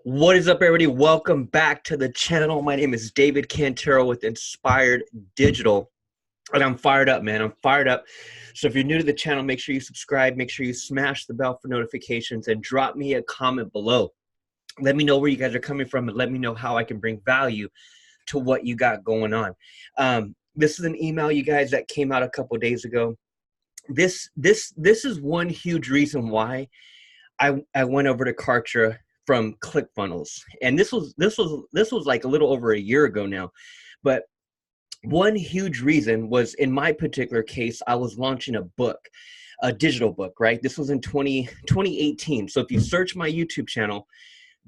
What is up, everybody? Welcome back to the channel. My name is David Cantero with Inspired Digital, and I'm fired up, man. I'm fired up. So if you're new to the channel, make sure you subscribe, make sure you smash the bell for notifications, and drop me a comment below. Let me know where you guys are coming from, and let me know how I can bring value to what you got going on. This is an email, you guys, that came out a couple days ago. This is one huge reason why I went over to Karcher from ClickFunnels, and this was like a little over a year ago now. But one huge reason was, in my particular case, I was launching a book, a digital book, right? This was in 2018. So if you search my YouTube channel,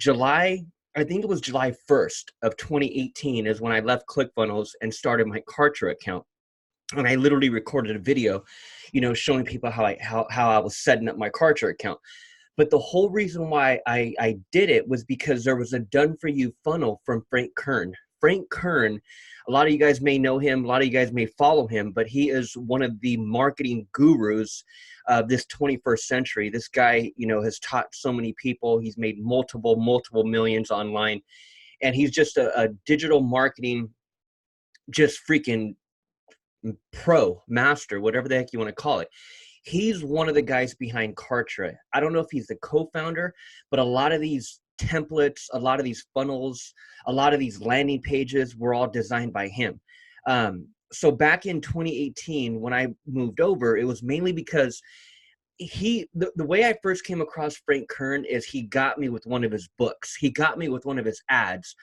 I think it was July 1st of 2018 is when I left ClickFunnels and started my Karcher account. And I literally recorded a video, showing people how I was setting up my Karcher account. But the whole reason why I did it was because there was a done-for-you funnel from Frank Kern. Frank Kern, a lot of you guys may know him, a lot of you guys may follow him, but he is one of the marketing gurus of this 21st century. This guy, has taught so many people. He's made multiple millions online. And he's just a digital marketing, just freaking pro, master, whatever the heck you want to call it. He's one of the guys behind Karcher. I don't know if he's the co-founder, but a lot of these templates, a lot of these funnels, a lot of these landing pages were all designed by him. So back in 2018, when I moved over, it was mainly because the way I first came across Frank Kern is he got me with one of his books. He got me with one of his ads.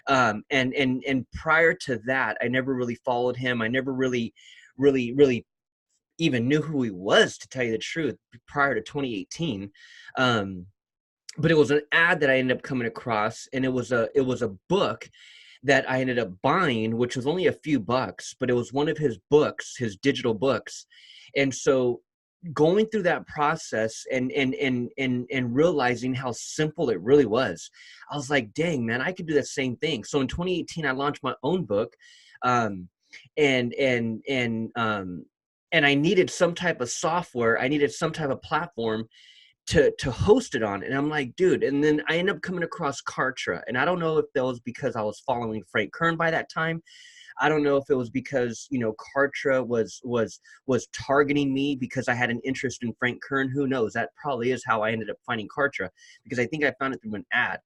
And prior to that, I never really followed him. I never really even knew who he was, to tell you the truth, prior to 2018. But it was an ad that I ended up coming across, and it was a book that I ended up buying, which was only a few bucks, but it was one of his books, his digital books. And so going through that process and realizing how simple it really was, I was like, dang, man, I could do the same thing. So in 2018, I launched my own book, and I needed some type of software. I needed some type of platform to host it on. And I'm like, dude, and then I ended up coming across Karcher. And I don't know if that was because I was following Frank Kern by that time. I don't know if it was because, Karcher was targeting me because I had an interest in Frank Kern. Who knows? That probably is how I ended up finding Karcher, because I think I found it through an ad.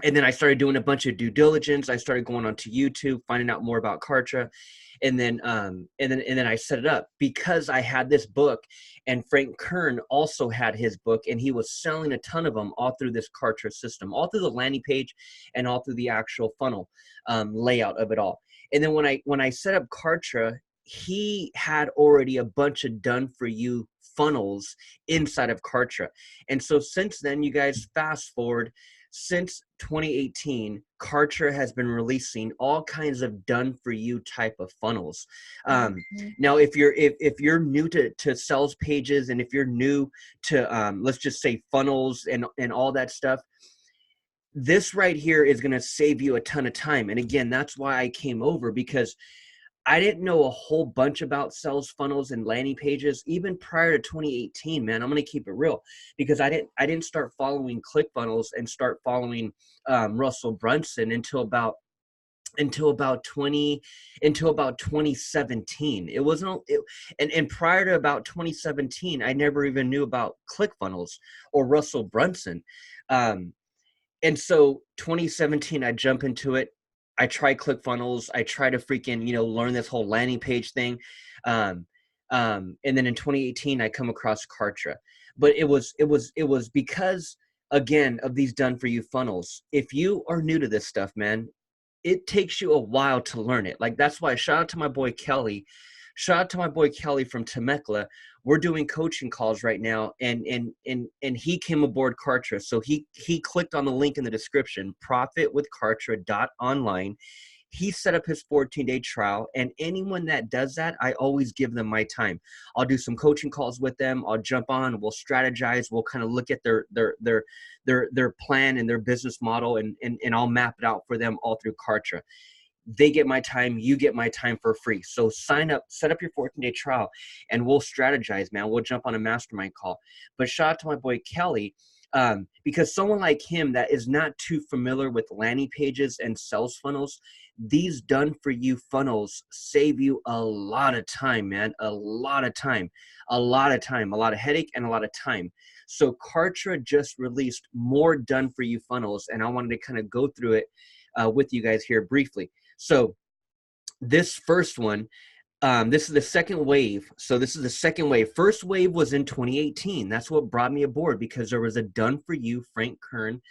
And then I started doing a bunch of due diligence. I started going onto YouTube, finding out more about Karcher. And then I set it up because I had this book, and Frank Kern also had his book, and he was selling a ton of them all through this Karcher system, all through the landing page and all through the actual funnel layout of it all. And then when I set up Karcher, he had already a bunch of done for you funnels inside of Karcher. And so since then, you guys fast forward, since 2018, Karcher has been releasing all kinds of done-for-you type of funnels. Now, if you're new to sales pages, and if you're new to let's just say funnels and all that stuff, this right here is going to save you a ton of time. And again, that's why I came over, because I didn't know a whole bunch about sales funnels and landing pages even prior to 2018, man. I'm going to keep it real, because I didn't start following ClickFunnels and start following Russell Brunson until about 2017. It wasn't and prior to about 2017, I never even knew about ClickFunnels or Russell Brunson. And so 2017, I jump into it. I try ClickFunnels. I try to freaking, learn this whole landing page thing. And then in 2018, I come across Karcher. But it was because, again, of these done for you funnels. If you are new to this stuff, man, it takes you a while to learn it. Like, that's why shout out to my boy Kelly. Shout out to my boy Kelly from Temecula. We're doing coaching calls right now, and he came aboard Karcher. So he clicked on the link in the description, profitwithkarcher.online. He set up his 14-day trial, and anyone that does that, I always give them my time. I'll do some coaching calls with them. I'll jump on. We'll strategize. We'll kind of look at their plan and their business model, and I'll map it out for them all through Karcher. They get my time, you get my time for free. So sign up, set up your 14-day trial, and we'll strategize, man. We'll jump on a mastermind call. But shout out to my boy Kelly. Because someone like him that is not too familiar with landing pages and sales funnels, these done for you funnels save you a lot of time, man. A lot of time, a lot of headache, and a lot of time. So Karcher just released more done for you funnels, and I wanted to kind of go through it with you guys here briefly. So this first one, this is the second wave. So this is the second wave. First wave was in 2018. That's what brought me aboard, because there was a done for you Frank Kern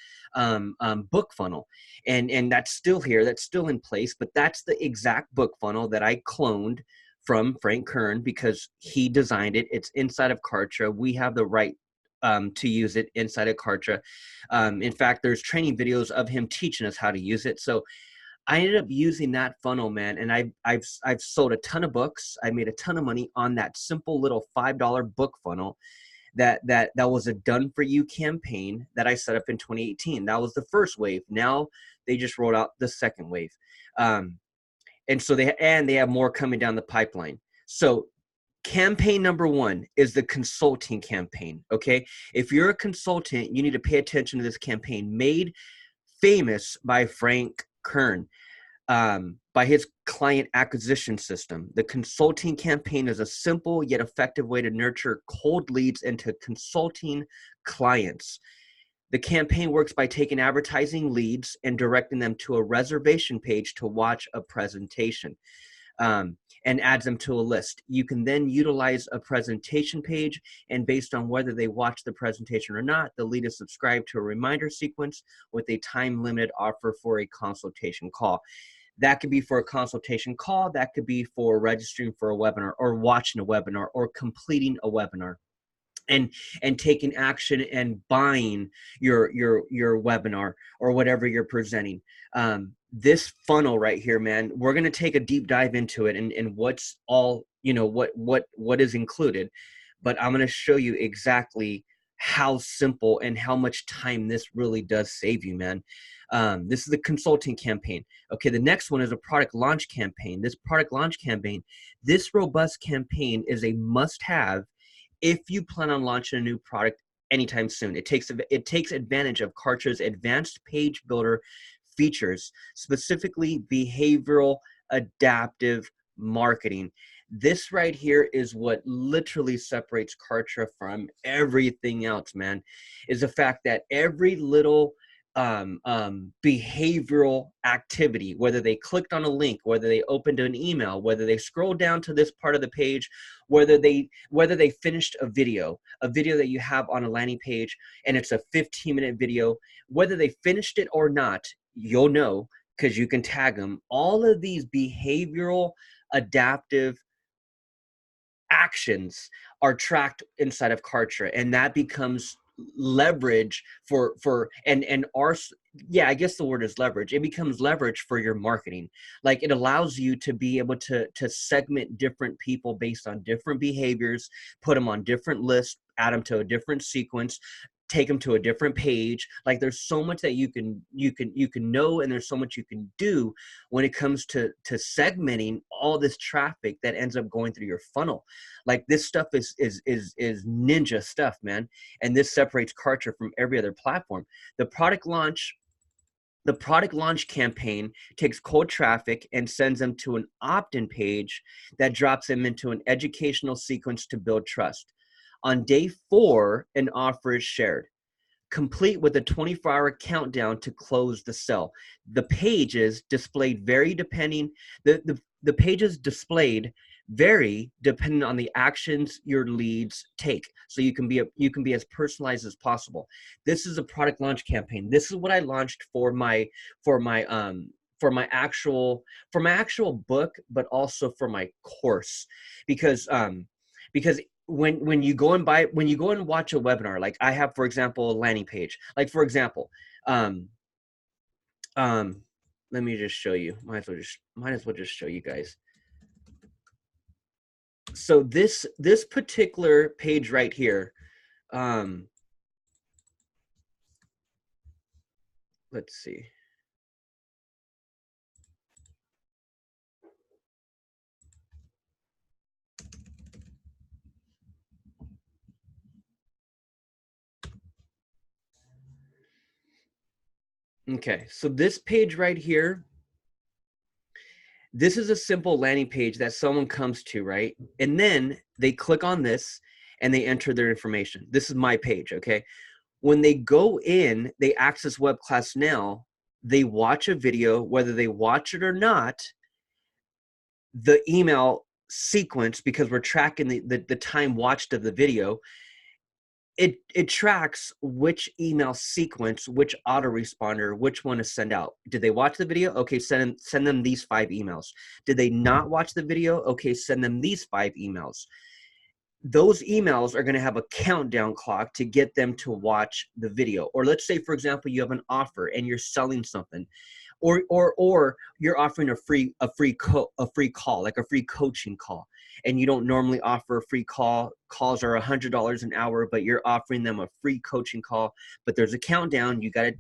book funnel, and that's still here. That's still in place. But that's the exact book funnel that I cloned from Frank Kern, because he designed it. It's inside of Karcher. We have the right to use it inside of Karcher. In fact, there's training videos of him teaching us how to use it. So I ended up using that funnel, man, and I've sold a ton of books. I made a ton of money on that simple little $5 book funnel that was a done for you campaign that I set up in 2018. That was the first wave. Now they just rolled out the second wave, and so they have more coming down the pipeline. So campaign number one is the consulting campaign. Okay, if you're a consultant, you need to pay attention to this campaign, made famous by Frank Kern, by his client acquisition system. The consulting campaign is a simple yet effective way to nurture cold leads into consulting clients. The campaign works by taking advertising leads and directing them to a reservation page to watch a presentation, and adds them to a list. You can then utilize a presentation page, and based on whether they watch the presentation or not, the lead is subscribed to a reminder sequence with a time-limited offer for a consultation call. That could be for a consultation call. That could be for registering for a webinar, or watching a webinar, or completing a webinar, and taking action and buying your webinar or whatever you're presenting. This funnel right here, man, we're going to take a deep dive into it, and what's all, what is included, but I'm going to show you exactly how simple and how much time this really does save you, man. This is the consulting campaign. Okay, the next one is a product launch campaign. This product launch campaign, this robust campaign is a must-have if you plan on launching a new product anytime soon. It takes advantage of Karcher's advanced page builder features, specifically behavioral adaptive marketing. This right here is what literally separates Karcher from everything else, man, is the fact that every little behavioral activity, whether they clicked on a link, whether they opened an email, whether they scrolled down to this part of the page, whether they finished a video that you have on a landing page, and it's a 15-minute video, whether they finished it or not, you'll know, because you can tag them. All of these behavioral adaptive actions are tracked inside of Karcher, and that becomes leverage for our, yeah, I guess the word is leverage. It becomes leverage for your marketing. Like, it allows you to be able to segment different people based on different behaviors, put them on different lists, add them to a different sequence, take them to a different page. Like, there's so much that you can know, and there's so much you can do when it comes to segmenting all this traffic that ends up going through your funnel. Like, this stuff is ninja stuff, man. And this separates Karcher from every other platform. The product launch campaign takes cold traffic and sends them to an opt-in page that drops them into an educational sequence to build trust. On day 4, an offer is shared, complete with a 24-hour countdown to close the sale. The pages displayed the pages displayed vary depending on the actions your leads take. So you can be as personalized as possible. This is a product launch campaign. This is what I launched for my actual book, but also for my course, because when you go and watch a webinar, like I have, for example, a landing page, like, for example, let me just show you. Might as well just show you guys. So this particular page right here, let's see. Okay, so this page right here, this is a simple landing page that someone comes to, right? And then they click on this and they enter their information. This is my page, okay? When they go in, they access Web Class Now, they watch a video, whether they watch it or not, the email sequence, because we're tracking the time watched of the video, it tracks which email sequence, which autoresponder, which one to send out. Did they watch the video? Okay, send them these 5 emails. Did they not watch the video? Okay, send them these 5 emails. Those emails are going to have a countdown clock to get them to watch the video. Or let's say, for example, you have an offer and you're selling something, or you're offering a free call, like a free coaching call, and you don't normally offer a free call. Calls are $100 an hour, but you're offering them a free coaching call, but there's a countdown. You gotta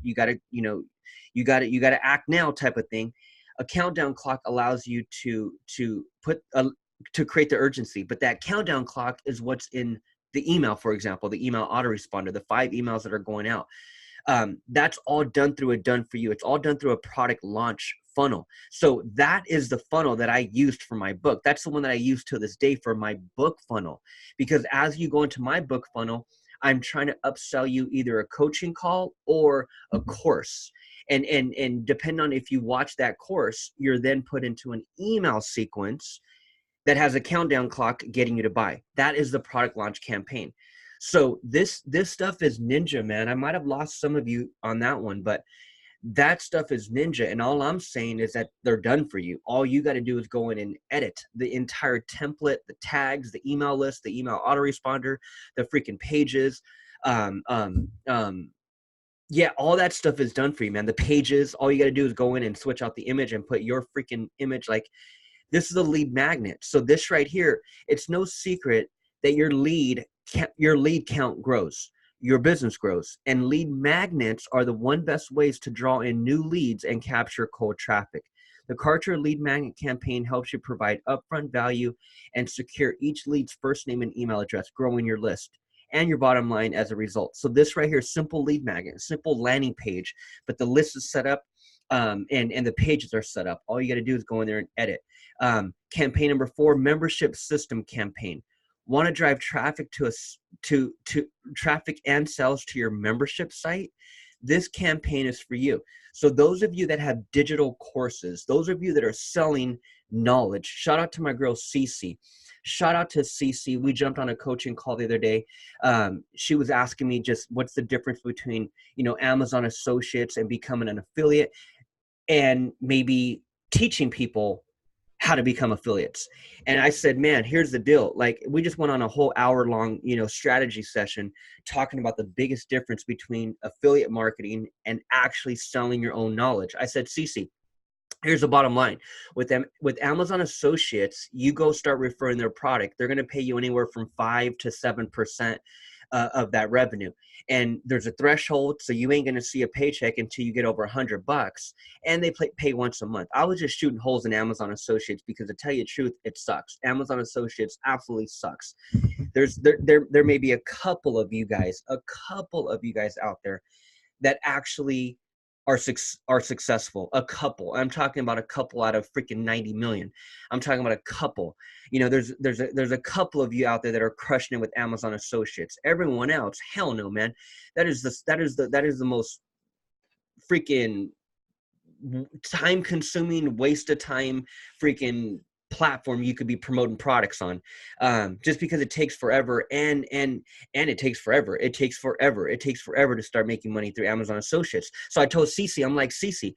act now type of thing. A countdown clock allows you to create the urgency, but that countdown clock is what's in the email. For example, the email autoresponder, the 5 emails that are going out. That's all done through a done for you. It's all done through a product launch funnel. So that is the funnel that I used for my book. That's the one that I use to this day for my book funnel, because as you go into my book funnel, I'm trying to upsell you either a coaching call or a course. And depending on if you watch that course, you're then put into an email sequence that has a countdown clock getting you to buy. That is the product launch campaign. So this stuff is ninja, man. I might have lost some of you on that one, but that stuff is ninja. And all I'm saying is that they're done for you. All you got to do is go in and edit the entire template, the tags, the email list, the email autoresponder, the freaking pages. Yeah, all that stuff is done for you, man. The pages, all you got to do is go in and switch out the image and put your freaking image. Like, this is a lead magnet. So this right here, it's no secret that your lead count grows, your business grows, and lead magnets are the one best ways to draw in new leads and capture cold traffic. The Karcher lead magnet campaign helps you provide upfront value and secure each lead's first name and email address, growing your list and your bottom line as a result. So this right here, simple lead magnet, simple landing page, but the list is set up, and the pages are set up. All you got to do is go in there and edit. Campaign number 4, membership system campaign. Want to drive traffic to traffic and sales to your membership site? This campaign is for you. So those of you that have digital courses, those of you that are selling knowledge, shout out to my girl Cece. Shout out to Cece. We jumped on a coaching call the other day. She was asking me just what's the difference between, Amazon Associates and becoming an affiliate, and maybe teaching people how to become affiliates. And I said, man, here's the deal. Like, we just went on a whole hour long, strategy session talking about the biggest difference between affiliate marketing and actually selling your own knowledge. I said, Cece, here's the bottom line. With Amazon Associates, you go start referring their product. They're going to pay you anywhere from 5 to 7% of that revenue. And there's a threshold, so you ain't going to see a paycheck until you get over $100. And they pay once a month. I was just shooting holes in Amazon Associates because, to tell you the truth, it sucks. Amazon Associates absolutely sucks. There may be a couple of you guys out there that actually are successful. A couple. I'm talking about a couple out of freaking 90 million. I'm talking about a couple. There's a couple of you out there that are crushing it with Amazon Associates. Everyone else, hell no, man. That is the most freaking time consuming, waste of time freaking platform you could be promoting products on, just because it takes forever, and it takes forever to start making money through Amazon Associates. So I told Cece, I'm like, Cece,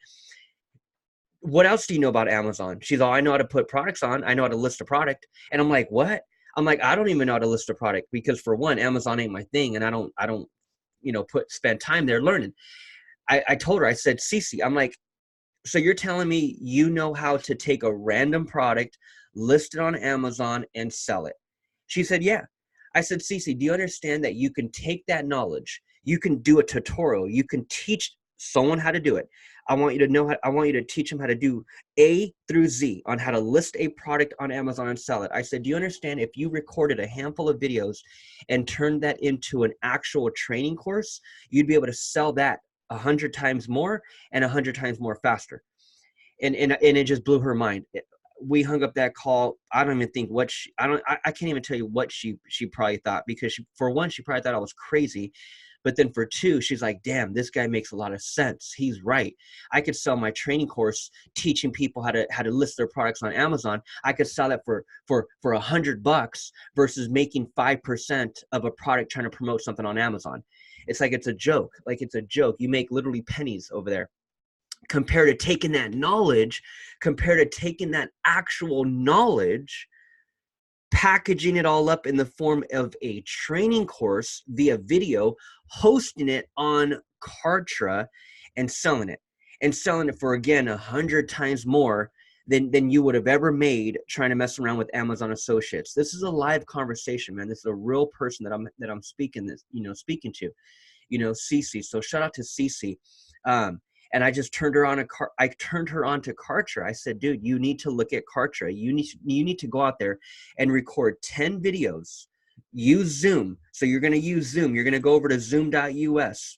what else do you know about Amazon? She's all, I know how to put products on, I know how to list a product. And I'm like, what? I'm like, I don't even know how to list a product, because for one, Amazon ain't my thing, and I don't spend time there learning. I told her, I said, Cece, I'm like, so you're telling me you know how to take a random product, list it on Amazon, and sell it? She said, yeah. I said, Cece, do you understand that you can take that knowledge, you can do a tutorial, you can teach someone how to do it. I want you to teach them how to do A through Z on how to list a product on Amazon and sell it. I said, do you understand if you recorded a handful of videos and turned that into an actual training course, you'd be able to sell that 100 times more and 100 times more faster. And it just blew her mind. We hung up that call. I don't even think what I can't even tell you what she probably thought, because for one, she probably thought I was crazy. But then for two, she's like, damn, this guy makes a lot of sense. He's right. I could sell my training course teaching people how to list their products on Amazon. I could sell it for $100 versus making 5% of a product trying to promote something on Amazon. It's like, it's a joke. Like, it's a joke. You make literally pennies over there. Compared to taking that knowledge, compared to taking that actual knowledge, packaging it all up in the form of a training course via video, hosting it on Karcher, and selling it for, again, 100 times more than you would have ever made trying to mess around with Amazon associates. This is a live conversation, man. This is a real person that I'm speaking to, Cece. So shout out to Cece. And I just turned her on to Karcher. I said, dude, you need to look at Karcher. You need to go out there and record 10 videos. Use Zoom. So you're going to use Zoom. You're going to go over to zoom.us.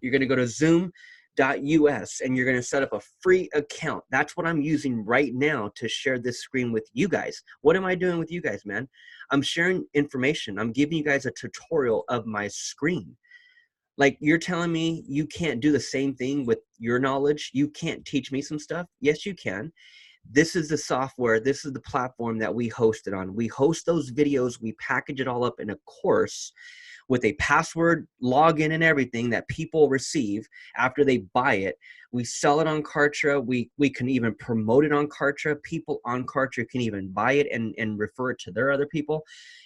You're going to go to zoom.us and you're going to set up a free account. That's what I'm using right now to share this screen with you guys. What am I doing with you guys, man? I'm sharing information. I'm giving you guys a tutorial of my screen. Like, you're telling me you can't do the same thing with your knowledge? You can't teach me some stuff? Yes, you can. This is the software. This is the platform that we host it on. We host those videos. We package it all up in a course with a password, login, and everything that people receive after they buy it. We sell it on Karcher. We can even promote it on Karcher. People on Karcher can even buy it and refer it to their other people.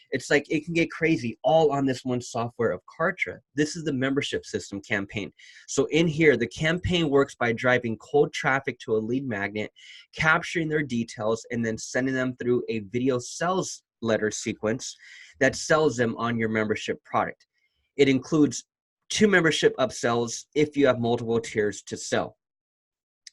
It's like, it can get crazy all on this one software of Karcher. This is the membership system campaign. So in here, the campaign works by driving cold traffic to a lead magnet, capturing their details, and then sending them through a video sales letter sequence that sells them on your membership product. It includes 2 membership upsells if you have multiple tiers to sell.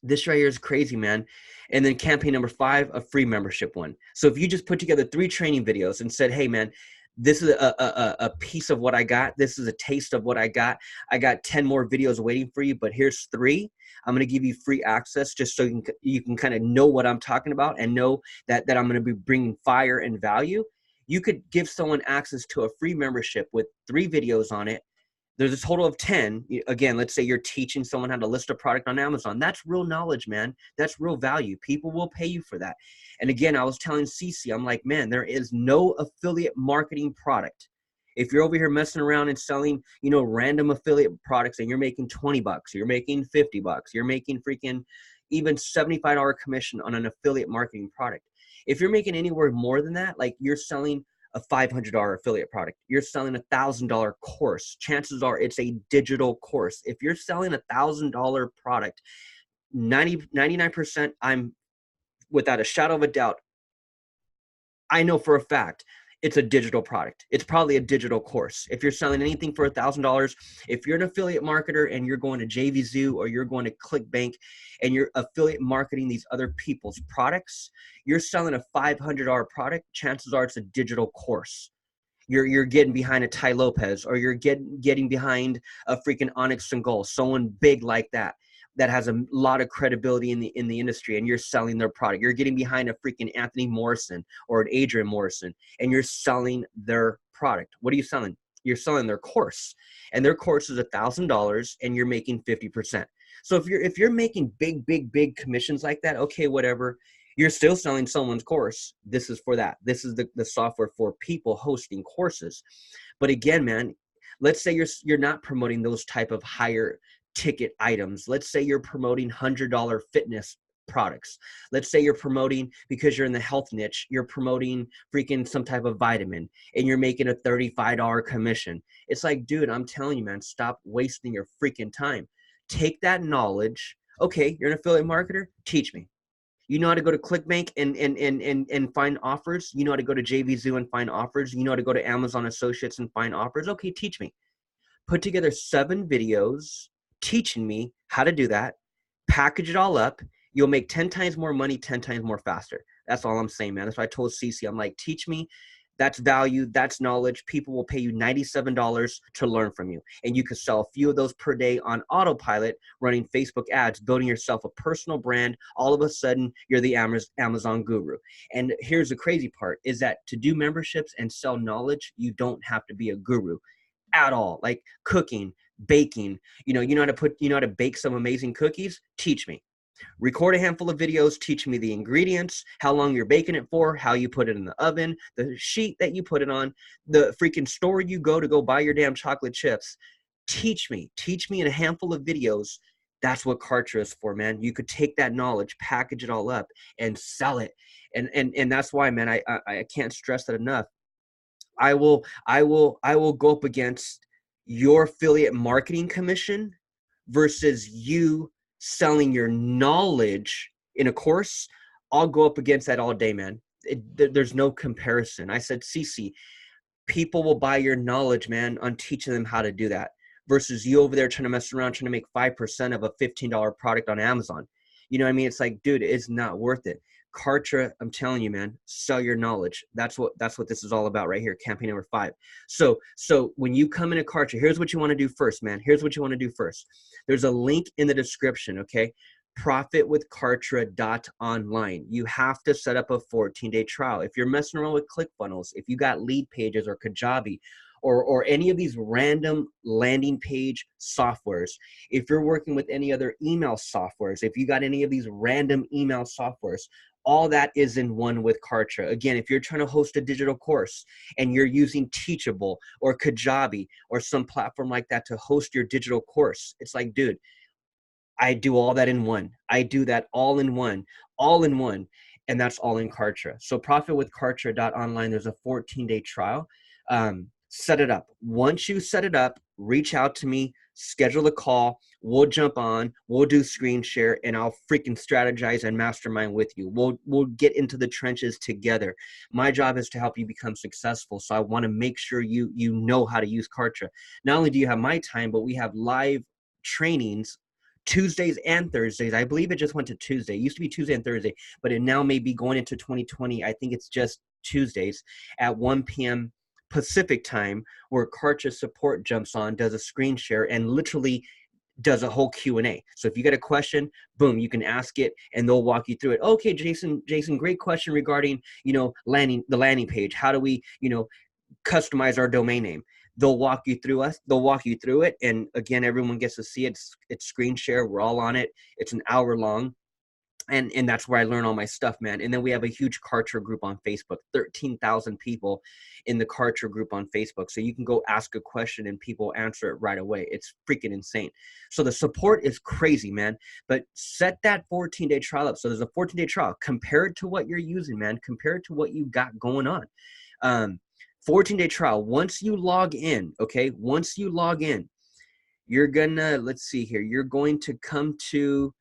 This right here is crazy, man. And then campaign number 5, a free membership one. So if you just put together 3 training videos and said, hey, man, this is a piece of what I got. This is a taste of what I got. I got 10 more videos waiting for you, but here's 3. I'm going to give you free access just so you can kind of know what I'm talking about and know that I'm going to be bringing fire and value. You could give someone access to a free membership with 3 videos on it. There's a total of 10. Again, let's say you're teaching someone how to list a product on Amazon. That's real knowledge, man. That's real value. People will pay you for that. And again, I was telling Cece, I'm like, man, there is no affiliate marketing product. If you're over here messing around and selling, random affiliate products and you're making $20, you're making $50, you're making freaking even $75 commission on an affiliate marketing product. If you're making anywhere more than that, like you're selling a $500 affiliate product, you're selling a $1,000 course, chances are it's a digital course. If you're selling a $1,000 product, 99%, I'm without a shadow of a doubt, I know for a fact it's a digital product. It's probably a digital course. If you're selling anything for $1,000, if you're an affiliate marketer and you're going to JVZoo or you're going to ClickBank and you're affiliate marketing these other people's products, you're selling a $500 product, chances are it's a digital course. You're getting behind a Ty Lopez, or you're getting behind a freaking Onyx Singol, someone big like that has a lot of credibility in the industry, and you're selling their product. You're getting behind a freaking Anthony Morrison or an Adrian Morrison, and you're selling their product. What are you selling? You're selling their course, and their course is $1,000, and you're making 50%. So if you're making big commissions like that, okay, whatever. You're still selling someone's course. This is for that. This is the software for people hosting courses. But again, man, let's say you're not promoting those type of higher ticket items. Let's say you're promoting $100 fitness products. Let's say you're promoting, because you're in the health niche, you're promoting freaking some type of vitamin and you're making a $35 commission. It's like, dude, I'm telling you, man, stop wasting your freaking time. Take that knowledge. Okay, you're an affiliate marketer. Teach me. You know how to go to ClickBank and find offers. You know how to go to JVZoo and find offers. You know how to go to Amazon Associates and find offers. Okay, teach me. Put together 7 videos teaching me how to do that. Package it all up. You'll make 10 times more money, 10 times more faster. That's all I'm saying, man. That's why I told Cece, I'm like, teach me. That's value, that's knowledge. People will pay you $97 to learn from you. And you can sell a few of those per day on autopilot, running Facebook ads, building yourself a personal brand. All of a sudden, you're the Amazon guru. And here's the crazy part is that to do memberships and sell knowledge, you don't have to be a guru at all. Like cooking, baking, you know how to bake some amazing cookies? Teach me. Record a handful of videos, teach me the ingredients, how long you're baking it for, how you put it in the oven, the sheet that you put it on, the freaking store you go to go buy your damn chocolate chips. Teach me in a handful of videos. That's what Karcher is for, man. You could take that knowledge, package it all up, and sell it. And that's why, man, I can't stress that enough. I will go up against your affiliate marketing commission versus you selling your knowledge in a course. I'll go up against that all day, man. There's no comparison. I said, CC, people will buy your knowledge, man, on teaching them how to do that versus you over there trying to mess around, trying to make 5% of a $15 product on Amazon. You know what I mean? It's like, dude, it's not worth it. Karcher, I'm telling you, man, sell your knowledge. That's what this is all about right here. Campaign number 5. So when you come into Karcher, here's what you want to do first, man. Here's what you want to do first. There's a link in the description, okay? Profitwithkarcher.online. You have to set up a 14-day trial. If you're messing around with ClickFunnels, if you got Lead Pages or Kajabi, or any of these random landing page softwares, if you're working with any other email softwares, if you got any of these random email softwares, all that is in one with Karcher. Again, if you're trying to host a digital course and you're using Teachable or Kajabi or some platform like that to host your digital course, it's like, dude, I do all that in one. I do that all in one. And that's all in Karcher. So profitwithkarcher.online, there's a 14-day trial. Set it up. Once you set it up, reach out to me, schedule a call. We'll jump on, we'll do screen share, and I'll freaking strategize and mastermind with you. We'll get into the trenches together. My job is to help you become successful. So I want to make sure you know how to use Karcher. Not only do you have my time, but we have live trainings Tuesdays and Thursdays. I believe it just went to Tuesday. It used to be Tuesday and Thursday, but it now may be going into 2020. I think it's just Tuesdays at 1 p.m. Pacific time, where Karcher support jumps on, does a screen share, and literally does a whole Q&A. So if you got a question, boom, you can ask it and they'll walk you through it. Okay, Jason, great question regarding, the landing page. How do we, customize our domain name? They'll walk you through it. And again, everyone gets to see it. It's screen share. We're all on it. It's an hour long. And that's where I learn all my stuff, man. And then we have a huge Karcher group on Facebook, 13,000 people in the Karcher group on Facebook. So you can go ask a question and people answer it right away. It's freaking insane. So the support is crazy, man. But set that 14-day trial up. So there's a 14-day trial. Compare it to what you're using, man. Compare it to what you got going on. 14-day trial. Once you log in, okay? Once you log in, you're gonna, let's see here. You're going to come to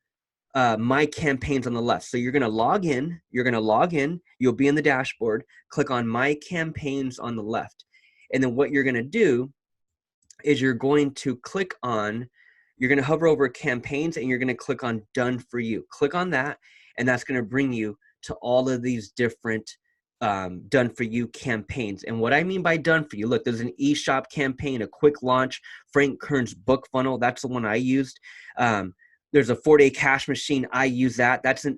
my campaigns on the left. So you're going to log in, you'll be in the dashboard, click on my campaigns on the left. And then what you're going to do is you're going to hover over campaigns and you're going to click on done for you. Click on that. And that's going to bring you to all of these different done for you campaigns. And what I mean by done for you, look, there's an eShop campaign, a quick launch, Frank Kern's book funnel. That's the one I used. There's a 4-day cash machine. I use that. That's a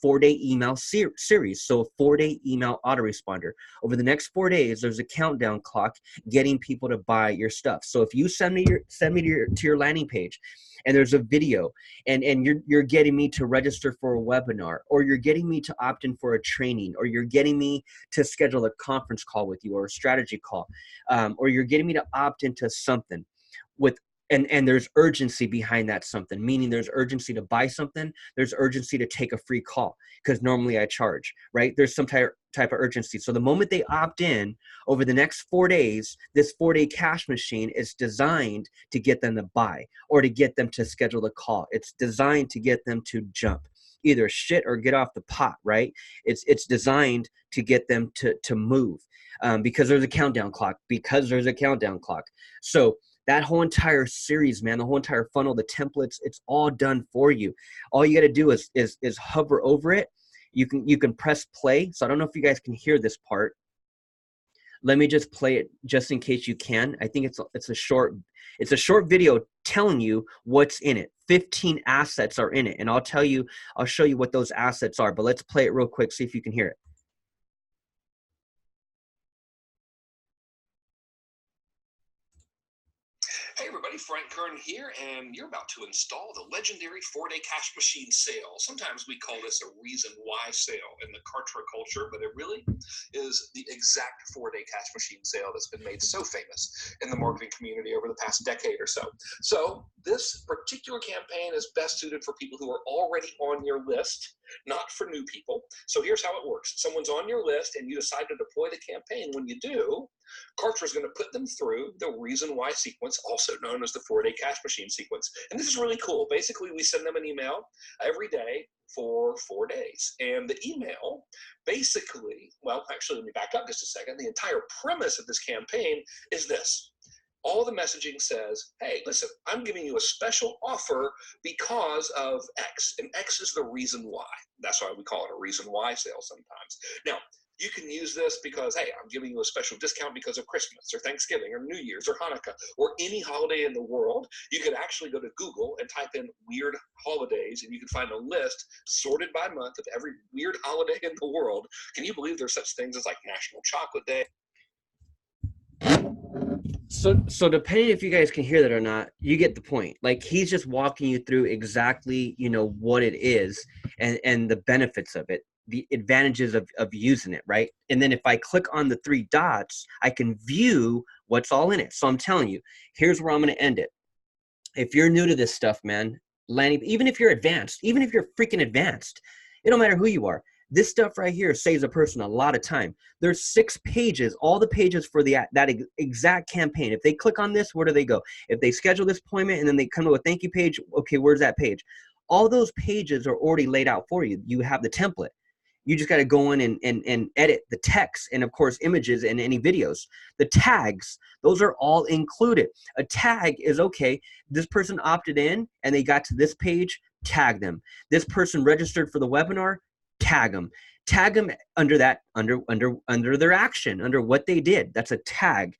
4-day email series. So a 4-day email autoresponder. Over the next 4 days, there's a countdown clock getting people to buy your stuff. So if you send me to your landing page, and there's a video, and you're getting me to register for a webinar, or you're getting me to opt in for a training, or you're getting me to schedule a conference call with you or a strategy call, or you're getting me to opt into something with. And there's urgency behind that something, meaning there's urgency to buy something. There's urgency to take a free call because normally I charge, right? There's some type of urgency. So the moment they opt in over the next 4 days, this 4-day cash machine is designed to get them to buy or to get them to schedule a call. It's designed to get them to jump, either shit or get off the pot, right? It's designed to get them to move because there's a countdown clock, So that whole entire series, man, the whole entire funnel, the templates, it's all done for you. All you got to do is hover over it. You can press play. So I don't know if you guys can hear this part. Let me just play it just in case you can. I think it's a short video telling you what's in it. 15 assets are in it, and I'll show you what those assets are. But let's play it real quick, see if you can hear it. Hey everybody, Frank Kern here, and you're about to install the legendary 4-day cash machine sale. Sometimes we call this a reason why sale in the Karcher culture, but it really is the exact 4-day cash machine sale that's been made so famous in the marketing community over the past decade or so. So this particular campaign is best suited for people who are already on your list, not for new people. So here's how it works. Someone's on your list and you decide to deploy the campaign. When you do, Karcher is going to put them through the reason why sequence, also known as the 4-day cash machine sequence. And this is really cool. Basically, we send them an email every day for 4 days. And the email basically, well, actually, let me back up just a second. The entire premise of this campaign is this. All the messaging says, hey, listen, I'm giving you a special offer because of X, and X is the reason why. That's why we call it a reason why sale sometimes. Now, you can use this because, hey, I'm giving you a special discount because of Christmas or Thanksgiving or New Year's or Hanukkah or any holiday in the world. You could actually go to Google and type in weird holidays, and you can find a list sorted by month of every weird holiday in the world. Can you believe there's such things as like National Chocolate Day? So depending if you guys can hear that or not, you get the point. Like, he's just walking you through exactly, what it is and the benefits of it, the advantages of using it, right? And then if I click on the 3 dots, I can view what's all in it. So I'm telling you, here's where I'm going to end it. If you're new to this stuff, man, landing, even if you're advanced, even if you're freaking advanced, it don't matter who you are. This stuff right here saves a person a lot of time. There's 6 pages, all the pages for that exact campaign. If they click on this, where do they go? If they schedule this appointment and then they come to a thank you page, okay, where's that page? All those pages are already laid out for you. You have the template. You just got to go in and edit the text and, of course, images and any videos. The tags, those are all included. A tag is, okay, this person opted in and they got to this page, tag them. This person registered for the webinar, tag them. Tag them under that, under their action, under what they did. That's a tag.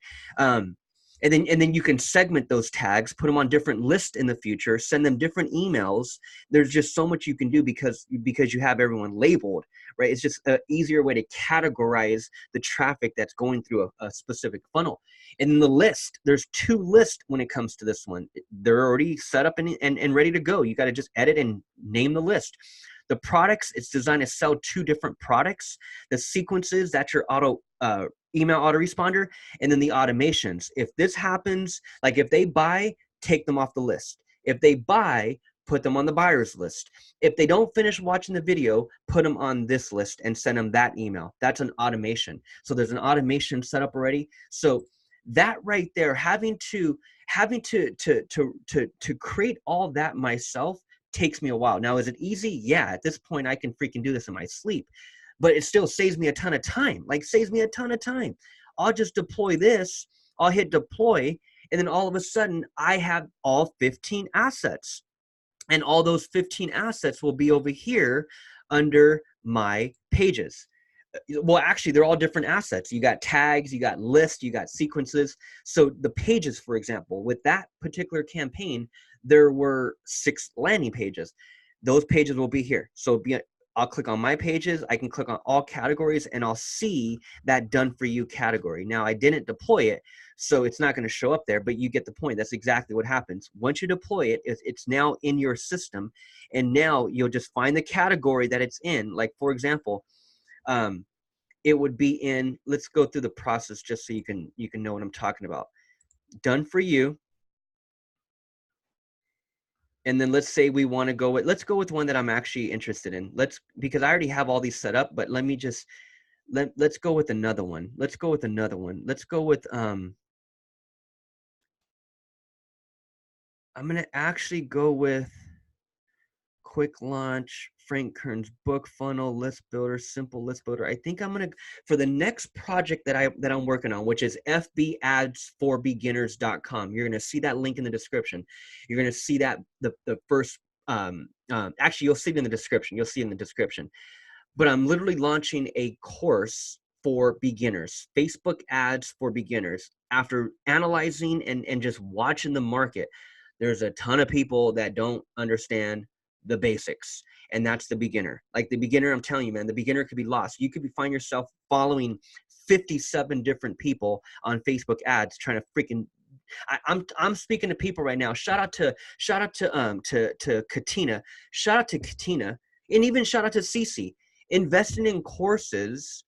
And then you can segment those tags, put them on different lists in the future, send them different emails. There's just so much you can do because you have everyone labeled, right? It's just an easier way to categorize the traffic that's going through a specific funnel. And in the list, there's 2 lists when it comes to this one. They're already set up and ready to go. You got to just edit and name the list. The products, it's designed to sell 2 different products. The sequences, that's your email autoresponder, and then the automations. If this happens, like if they buy, take them off the list. If they buy, put them on the buyer's list. If they don't finish watching the video, put them on this list and send them that email. That's an automation. So there's an automation set up already. So that right there, having to create all that myself takes me a while. Now, is it easy? Yeah, at this point I can freaking do this in my sleep, but it still saves me a ton of time. I'll just deploy this, I'll hit deploy, and then all of a sudden I have all 15 assets, and all those 15 assets will be over here under my pages. Well, actually, they're all different assets. You got tags, you got lists, you got sequences. So the pages, for example, with that particular campaign, there were 6 landing pages. Those pages will be here. So I'll click on my pages. I can click on all categories, and I'll see that done for you category. Now, I didn't deploy it, so it's not going to show up there, but you get the point. That's exactly what happens. Once you deploy it, it's now in your system, and now you'll just find the category that it's in. Like, for example, it would be in, let's go through the process just so you can know what I'm talking about. Done for you. And then let's say we want to go with, let's go with one that I'm actually interested in. Because I already have all these set up, but let me just, let's go with another one. Let's go with, I'm going to actually go with quick launch, Frank Kern's book funnel, list builder, simple list builder. I think I'm going to, for the next project that I'm working on, which is fbadsforbeginners.com. You're going to see that link in the description. You're going to see that the first, actually you'll see it in the description. But I'm literally launching a course for beginners, Facebook ads for beginners. After analyzing and just watching the market, there's a ton of people that don't understand the basics, and that's the beginner. Like the beginner, I'm telling you, man, the beginner could be lost. You could find yourself following 57 different people on Facebook ads trying to freaking. I'm speaking to people right now. Shout out to Katina. Shout out to Katina, and even shout out to Cece. Investing in courses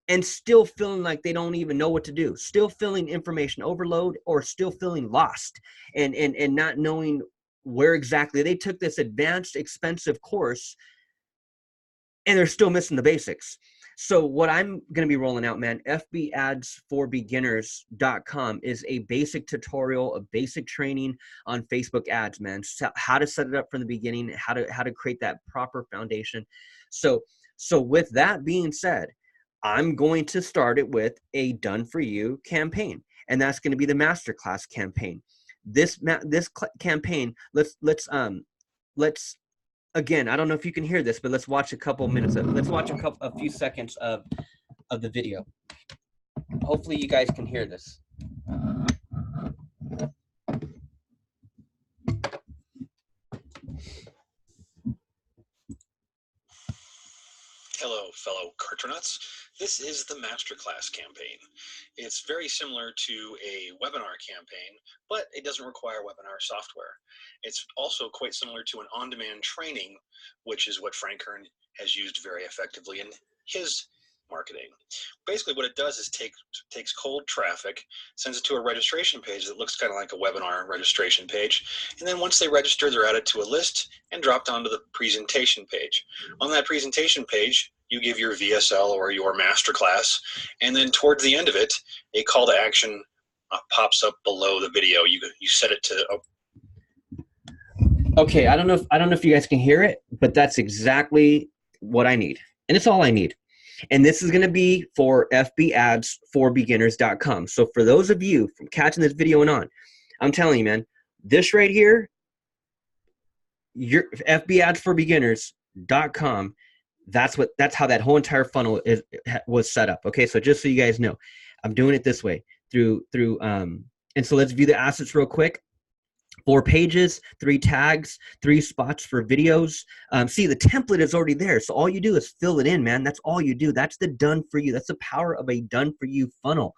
and still feeling like they don't even know what to do, still feeling information overload, or still feeling lost and not knowing where exactly they took this advanced, expensive course and they're still missing the basics. So what I'm going to be rolling out, man, fbadsforbeginners.com is a basic tutorial, a basic training on Facebook ads, man. How to set it up from the beginning, how to create that proper foundation. So with that being said, I'm going to start it with a done for you campaign, and that's going to be the masterclass campaign. This campaign, let's again, I don't know if you can hear this, but let's watch a couple minutes of, let's watch a few seconds of the video. Hopefully you guys can hear this. Hello, fellow Karcher nuts. This is the Masterclass campaign. It's very similar to a webinar campaign, but it doesn't require webinar software. It's also quite similar to an on-demand training, which is what Frank Kern has used very effectively in his marketing. Basically what it does is takes cold traffic, sends it to a registration page that looks kind of like a webinar registration page, and then once they register, they're added to a list and dropped onto the presentation page. On that presentation page, you give your VSL or your masterclass, and then towards the end of it, a call to action pops up below the video. You set it to Okay, I don't know if you guys can hear it, but that's exactly what I need, and it's all I need. And this is going to be for fbadsforbeginners.com. So for those of you from catching this video and on, I'm telling you, man, this right here, your fbadsforbeginners.com, that's how that whole entire funnel was set up. Okay, so just so you guys know, I'm doing it this way through and so let's view the assets real quick. 4 pages, 3 tags, 3 spots for videos. See, the template is already there. So all you do is fill it in, man. That's all you do. That's the done for you. That's the power of a done for you funnel,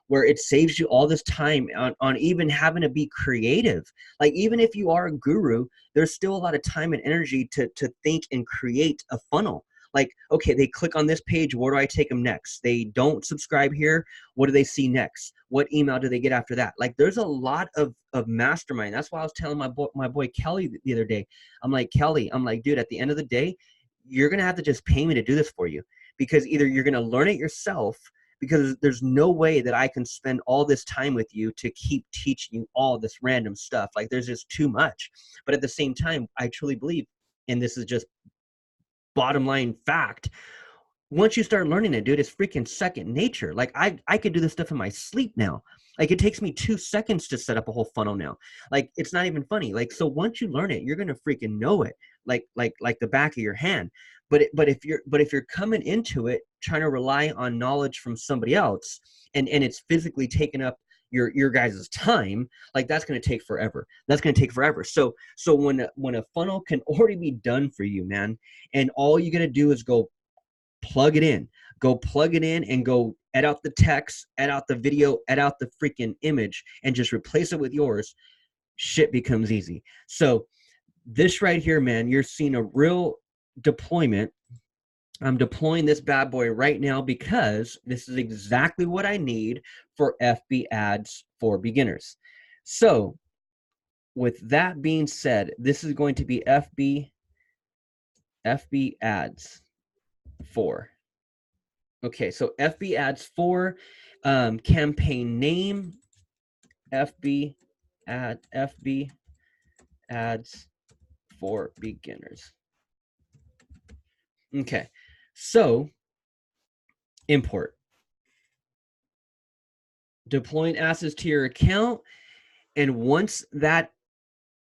where it saves you all this time on even having to be creative. Like even if you are a guru, there's still a lot of time and energy to think and create a funnel. Like, okay, they click on this page, where do I take them next? They don't subscribe here, what do they see next? What email do they get after that? Like there's a lot of mastermind. That's why I was telling my boy Kelly the other day. I'm like, Kelly, I'm like, dude, at the end of the day, you're gonna have to just pay me to do this for you, because either you're gonna learn it yourself, because there's no way that I can spend all this time with you to keep teaching you all this random stuff. Like there's just too much. But at the same time, I truly believe, and this is just bottom line fact, once you start learning it, dude, it's freaking second nature. Like I could do this stuff in my sleep now. Like it takes me 2 seconds to set up a whole funnel now. Like it's not even funny. Like, so once you learn it, you're gonna freaking know it like the back of your hand. But if you're coming into it trying to rely on knowledge from somebody else, and it's physically taking up your guys' time, like that's going to take forever. That's going to take forever. So when a funnel can already be done for you, man, and all you got to do is go plug it in and go edit out the text, edit out the video, edit out the freaking image, and just replace it with yours, shit becomes easy. So this right here, man, you're seeing a real deployment. I'm deploying this bad boy right now because this is exactly what I need for FB ads for beginners. So with that being said, this is going to be FB ads for. Okay, so FB ads for, campaign name, FB ads for beginners. Okay, so import. Deploying assets to your account, and once that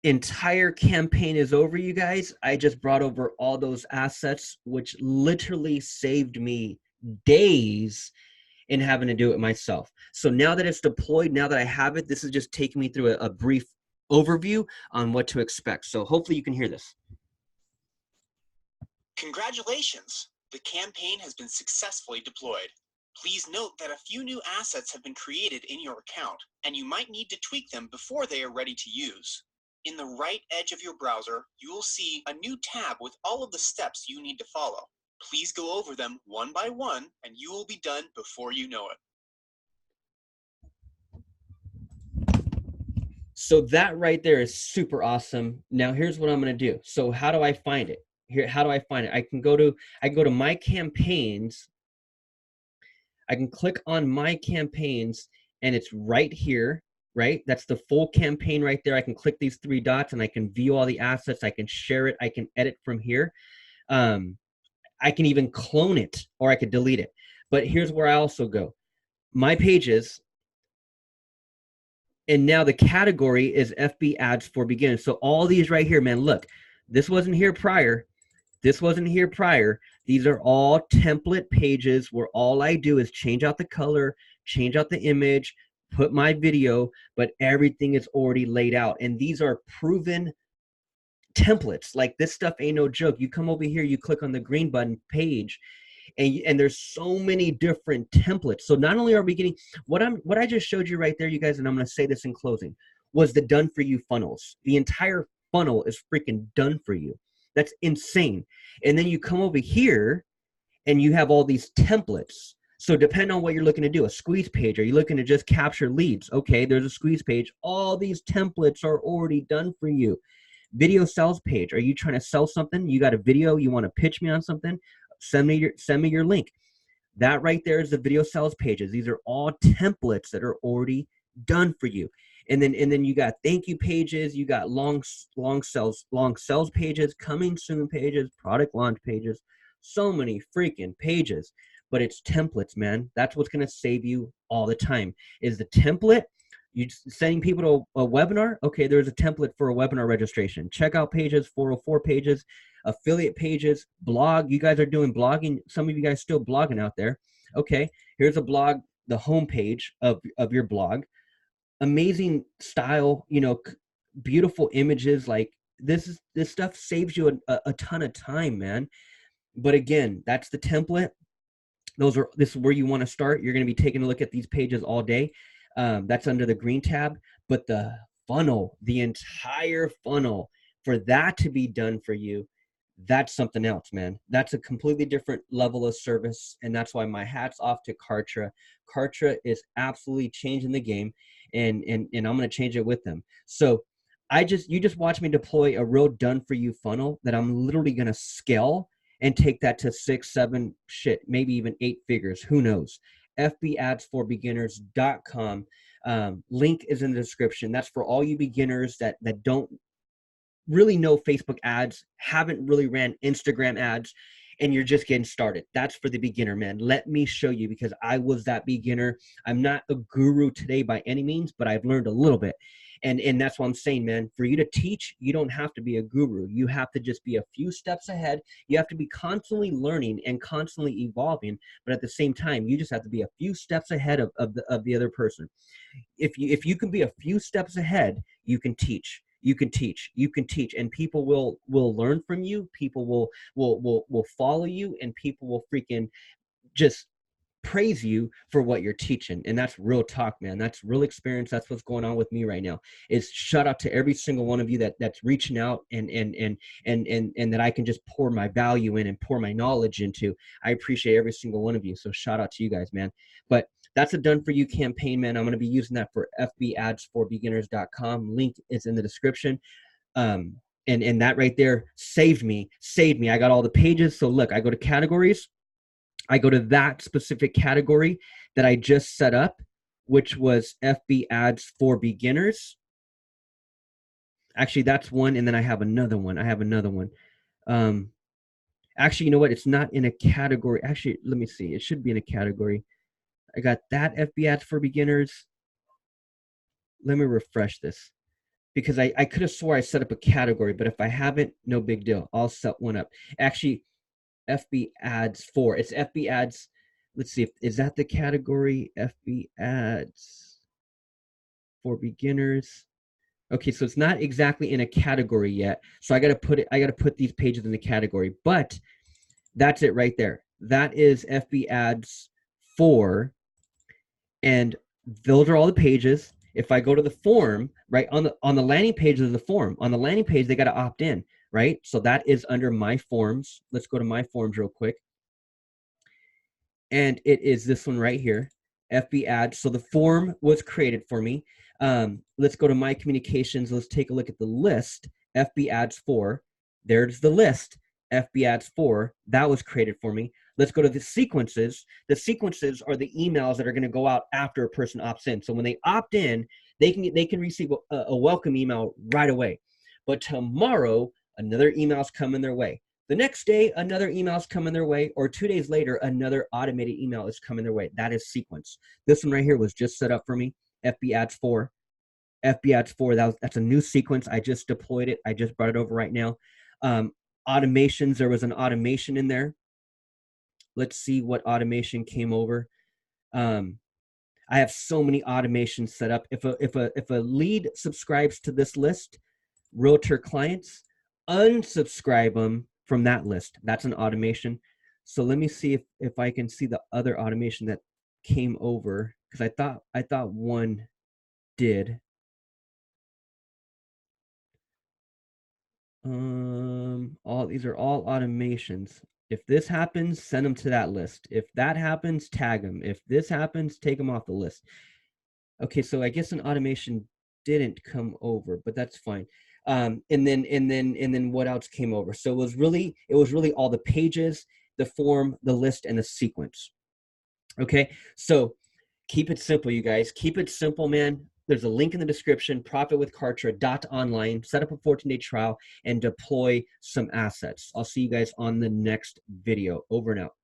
entire campaign is over, you guys, I just brought over all those assets, which literally saved me days and having to do it myself. So now that it's deployed, now that I have it, this is just taking me through a brief overview on what to expect. So hopefully you can hear this. Congratulations! The campaign has been successfully deployed. Please note that a few new assets have been created in your account, and you might need to tweak them before they are ready to use. In the right edge of your browser, you will see a new tab with all of the steps you need to follow. Please go over them one by one, and you will be done before you know it. So that right there is super awesome. Now here's what I'm going to do. So how do I find it? Here, how do I find it? I can go to my campaigns. I can click on my campaigns, and it's right here, right? That's the full campaign right there. I can click these three dots and I can view all the assets. I can share it. I can edit from here. I can even clone it, or I could delete it. But here's where I also go. My pages, and now the category is FB ads for beginners. So all these right here, man, look, this wasn't here prior. This wasn't here prior. These are all template pages where all I do is change out the color, change out the image, put my video, but everything is already laid out. And these are proven templates. Like, this stuff ain't no joke. You come over here, you click on the green button page, and there's so many different templates. So not only are we getting what I just showed you right there, you guys, and I'm going to say this in closing, was the done for you funnels. The entire funnel is freaking done for you. That's insane. And then you come over here and you have all these templates. So depending on what you're looking to do, a squeeze page, are you looking to just capture leads? Okay, there's a squeeze page. All these templates are already done for you. Video sales page, are you trying to sell something? You got a video, you want to pitch me on something? Send me your link. That right there is the video sales pages. These are all templates that are already done for you. And then you got thank you pages, you got long sales pages, coming soon pages, product launch pages, so many freaking pages. But it's templates, man. That's what's going to save you all the time. Is the template. You sending people to a webinar? Okay, there's a template for a webinar registration. Checkout pages, 404 pages, affiliate pages, blog. You guys are doing blogging. Some of you guys still blogging out there. Okay, here's a blog, the homepage of your blog. Amazing style, beautiful images. Like, this stuff saves you a ton of time, man. But again, that's the template. This is where you want to start. You're going to be taking a look at these pages all day. That's under the green tab. But the funnel, the entire funnel, for that to be done for you, that's something else, man. That's a completely different level of service. And that's why my hat's off to Karcher. Karcher is absolutely changing the game, and I'm going to change it with them. So you just watch me deploy a real done for you funnel that I'm literally going to scale and take that to 6, 7, maybe even 8 figures. Who knows? FBAdsForBeginners.com. Link is in the description. That's for all you beginners that don't really know Facebook ads, haven't really ran Instagram ads, and you're just getting started. That's for the beginner, man. Let me show you, because I was that beginner. I'm not a guru today by any means, but I've learned a little bit. And that's what I'm saying, man. For you to teach, you don't have to be a guru. You have to just be a few steps ahead. You have to be constantly learning and constantly evolving. But at the same time, you just have to be a few steps ahead of the other person. If you can be a few steps ahead, you can teach. You can teach, and people will learn from you. People will follow you, and people will freaking just praise you for what you're teaching. And that's real talk, man. That's real experience. That's what's going on with me right now. Is shout out to every single one of you that's reaching out and that I can just pour my value in and pour my knowledge into. I appreciate every single one of you. So shout out to you guys, man. But that's a done for you campaign, man. I'm going to be using that for FBAdsForBeginners.com. Link is in the description. And that right there saved me. I got all the pages. So look, I go to categories. I go to that specific category that I just set up, which was FB ads for beginners. Actually, that's one. And then I have another one. Actually, you know what? It's not in a category. Actually, let me see. It should be in a category. I got that FB ads for beginners. Let me refresh this, because I could have swore I set up a category, but if I haven't, no big deal. I'll set one up. Actually, FB ads for, it's FB ads let's see, is that the category FB ads for beginners? Okay, so it's not exactly in a category yet. So I got to put these pages in the category, but that's it right there. That is FB ads 4, and those are all the pages. If I go to the form, right, on the landing page of the form, on the landing page, they got to opt in, right? So that is under my forms. Let's go to my forms real quick. And it is this one right here, FB ads. So the form was created for me. Let's go to my communications. Let's take a look at the list, FB ads 4. There's the list, FB ads 4. That was created for me. Let's go to the sequences. The sequences are the emails that are going to go out after a person opts in. So when they opt in, they can receive a welcome email right away. But tomorrow, another email's coming their way. The next day, another email is coming their way, or 2 days later, another automated email is coming their way. That is sequence. This one right here was just set up for me, FB ads 4. FB ads 4, that's a new sequence. I just deployed it. I just brought it over right now. Automations, there was an automation in there. Let's see what automation came over. I have so many automations set up. If a lead subscribes to this list, realtor clients, unsubscribe them from that list. That's an automation. So let me see if I can see the other automation that came over, because I thought one did. These are all automations. If this happens, send them to that list. If that happens, tag them. If this happens, take them off the list. Okay, so I guess an automation didn't come over, but that's fine. And then what else came over? So it was really all the pages, the form, the list, and the sequence. Okay, so keep it simple, you guys. Keep it simple, man. There's a link in the description, profitwithkarcher.online. Set up a 14-day trial and deploy some assets. I'll see you guys on the next video. Over and out.